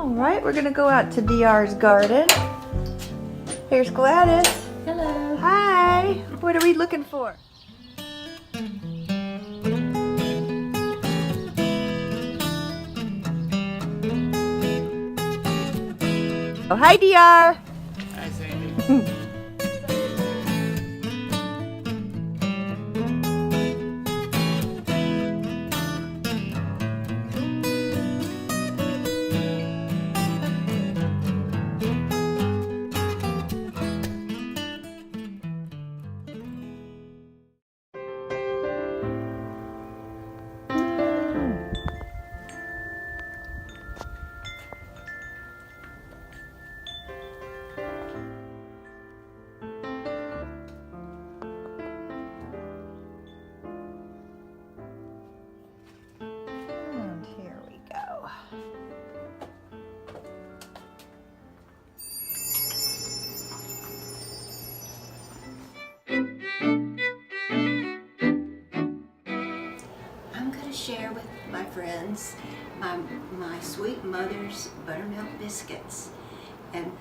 Alright, we're gonna go out to DR's garden. Here's Gladys. Hello. Hi. What are we looking for? Oh, hi DR. Hi, Sandy. And here we go. I'm going to share with my friends my sweet mother's buttermilk biscuits, and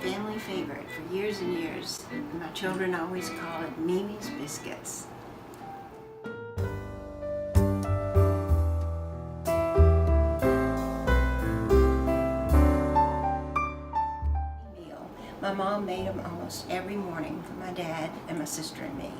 family favorite for years and years. My children always call it Mimie's Biscuits. My mom made them almost every morning for my dad and my sister and me.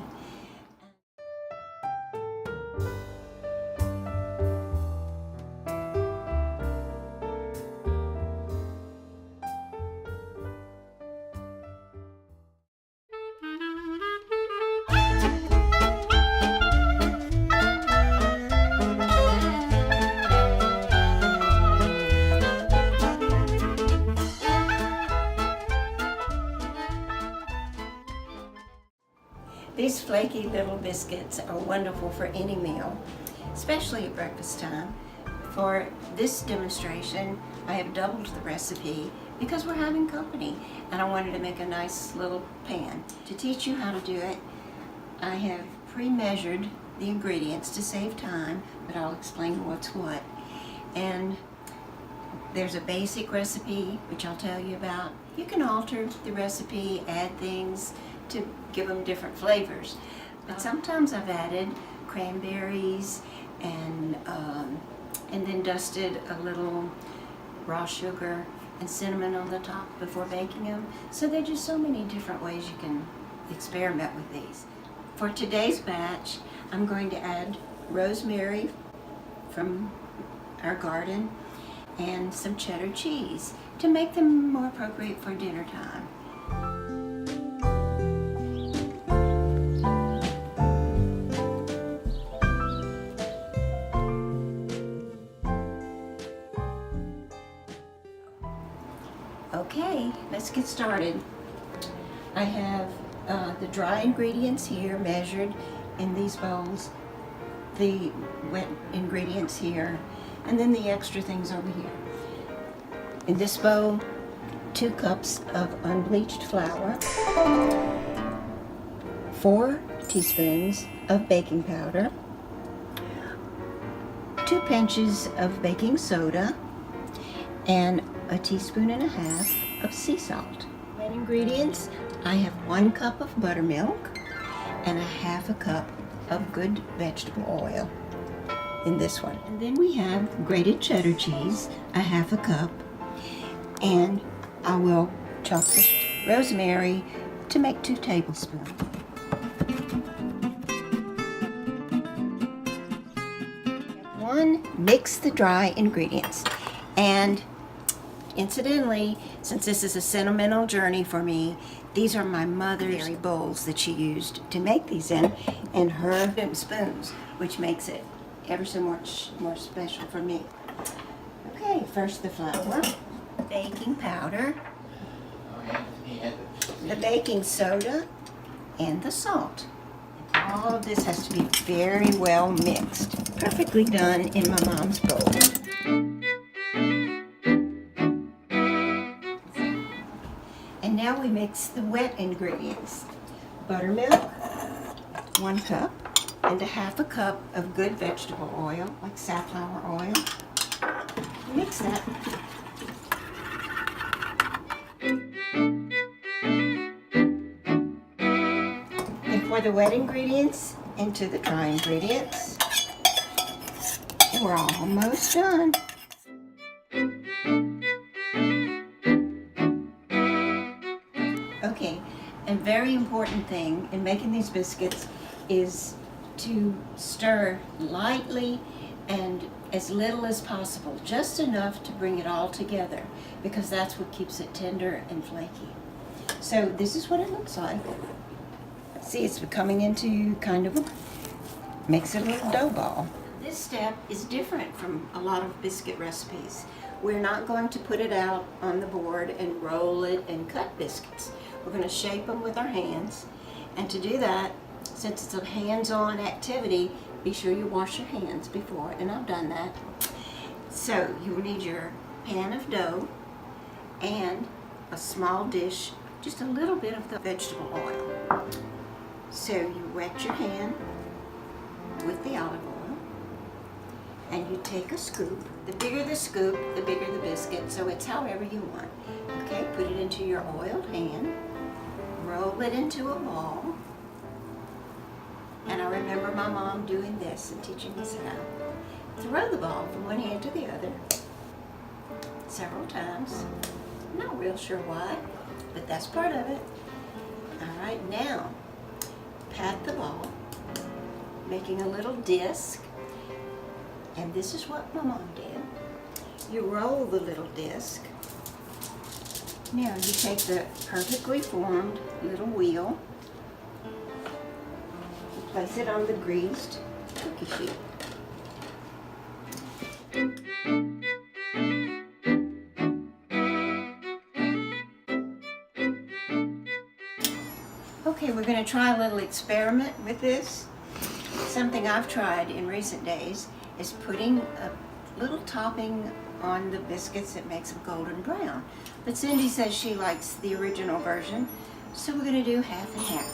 These flaky little biscuits are wonderful for any meal, especially at breakfast time. For this demonstration, I have doubled the recipe because we're having company and I wanted to make a nice little pan. To teach you how to do it, I have pre-measured the ingredients to save time, but I'll explain what's what. And there's a basic recipe, which I'll tell you about. You can alter the recipe, add things to give them different flavors. But sometimes I've added cranberries and then dusted a little raw sugar and cinnamon on the top before baking them. So there's just so many different ways you can experiment with these. For today's batch, I'm going to add rosemary from our garden and some cheddar cheese to make them more appropriate for dinner time. Okay, let's get started. I have the dry ingredients here measured in these bowls, the wet ingredients here, and then the extra things over here. In this bowl, 2 cups of unbleached flour, 4 teaspoons of baking powder, 2 pinches of baking soda, and a teaspoon and a half of sea salt. Wet ingredients, I have 1 cup of buttermilk and a half a cup of good vegetable oil in this one. And then we have grated cheddar cheese, a half a cup, and I will chop the rosemary to make 2 tablespoons. Step 1, mix the dry ingredients. And incidentally, since this is a sentimental journey for me, these are my mother's bowls that she used to make these in, and her spoons, which makes it ever so much more special for me. Okay, first the flour, baking powder, the baking soda, and the salt. All of this has to be very well mixed. Perfectly done in my mom's bowl. And now we mix the wet ingredients. Buttermilk, 1 cup, and a half a cup of good vegetable oil, like safflower oil. Mix that the wet ingredients into the dry ingredients. We're almost done. Okay, a very important thing in making these biscuits is to stir lightly and as little as possible, just enough to bring it all together, because that's what keeps it tender and flaky. So this is what it looks like. See, it's becoming into kind of makes it a little dough ball. This step is different from a lot of biscuit recipes. We're not going to put it out on the board and roll it and cut biscuits. We're going to shape them with our hands. And to do that, since it's a hands-on activity, be sure you wash your hands before, and I've done that. So you will need your pan of dough and a small dish, just a little bit of the vegetable oil. So you wet your hand with the olive oil, and you take a scoop. The bigger the scoop, the bigger the biscuit, so it's however you want. Okay, put it into your oiled hand, roll it into a ball. And I remember my mom doing this and teaching us how. Throw the ball from one hand to the other several times. I'm not real sure why, but that's part of it. All right, now pat the ball, making a little disc. And this is what my mom did. You roll the little disc. Now you take the perfectly formed little wheel, place it on the greased cookie sheet. Okay, we're going to try a little experiment with this. Something I've tried in recent days is putting a little topping on the biscuits that makes them golden brown. But Cindy says she likes the original version, so we're going to do half and half.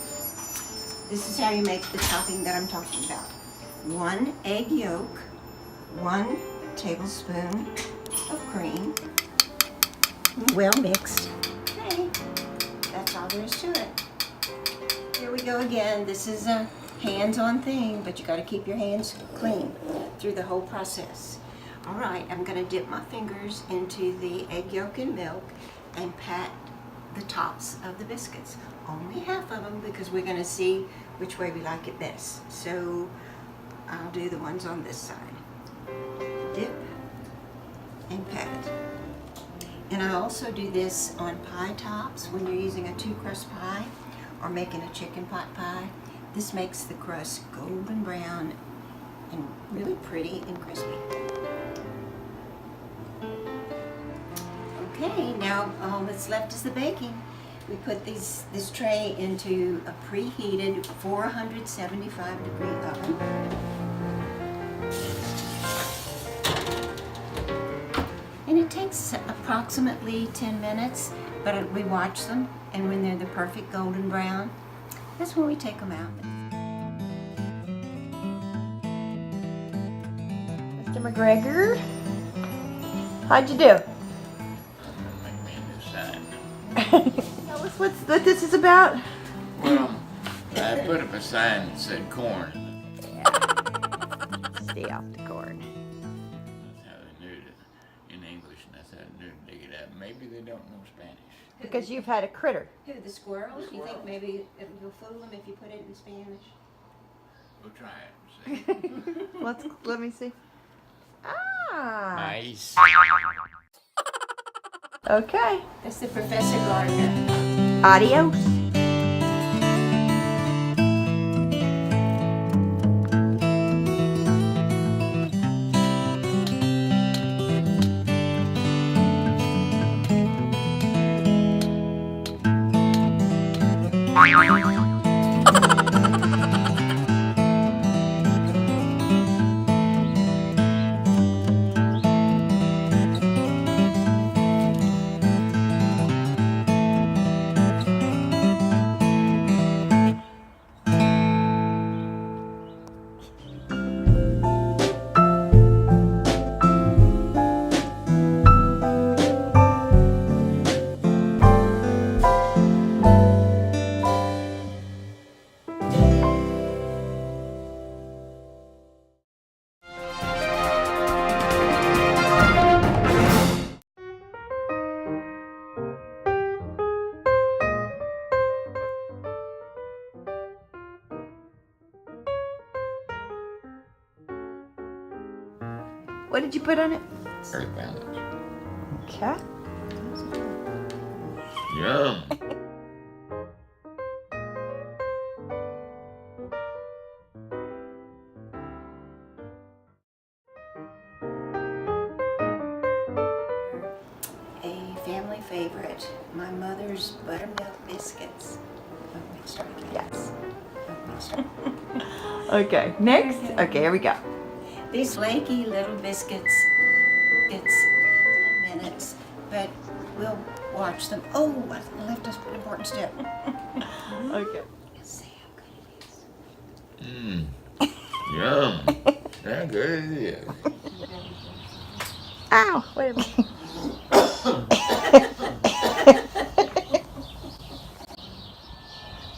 This is how you make the topping that I'm talking about. 1 egg yolk, 1 tablespoon of cream, well mixed. Okay, that's all there is to it. Here we go again. This is a hands-on thing, but you got to keep your hands clean through the whole process. All right, I'm going to dip my fingers into the egg yolk and milk and pat the tops of the biscuits. Only half of them, because we're going to see which way we like it best. So I'll do the ones on this side. Dip and pat. And I also do this on pie tops when you're using a 2-crust pie or making a chicken pot pie. This makes the crust golden brown and really pretty and crispy. Okay, now all that's left is the baking. We put this tray into a preheated 475 degree oven. And it takes approximately 10 minutes, but we watch them, and when they're the perfect golden brown, that's when we take them out. Mr. McGregor, how'd you do? Make me a new sign. Tell us what this is about. Well, I put up a sign that said corn. Stay off the corn. That's how they knew it in English, and that's how they knew to dig it up. Maybe they don't know Spanish. Because you've had a critter. Who, the squirrels? You think maybe you'll fool them if you put it in Spanish? We'll try it and see. Let me see. Ah. Nice. Okay. That's the Professor Gardner. Adios. What did you put on it? Earth balance. Okay. Yum. A family favorite, my mother's buttermilk biscuits. Oh, wait, start again. Yes. Oh, wait, start. Okay, next. Okay, here we go. These flaky little biscuits, it's 10 minutes, but we'll watch them. Oh, I left us an important step. Okay. Say how good it is. Yum. How good it is. Ow! Wait a minute.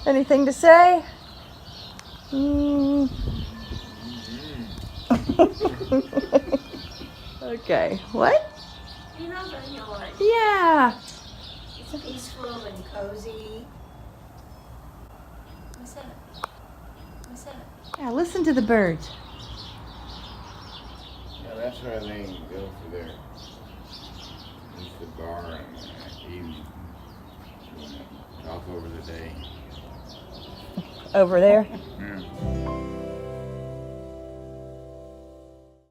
Anything to say? Okay. What? You know the yard. Yeah. It's peaceful and cozy. What's that? What's that? Yeah. Listen to the birds. Yeah, that's where they go for their. It's the bar and evening. Talk over the day. Over there.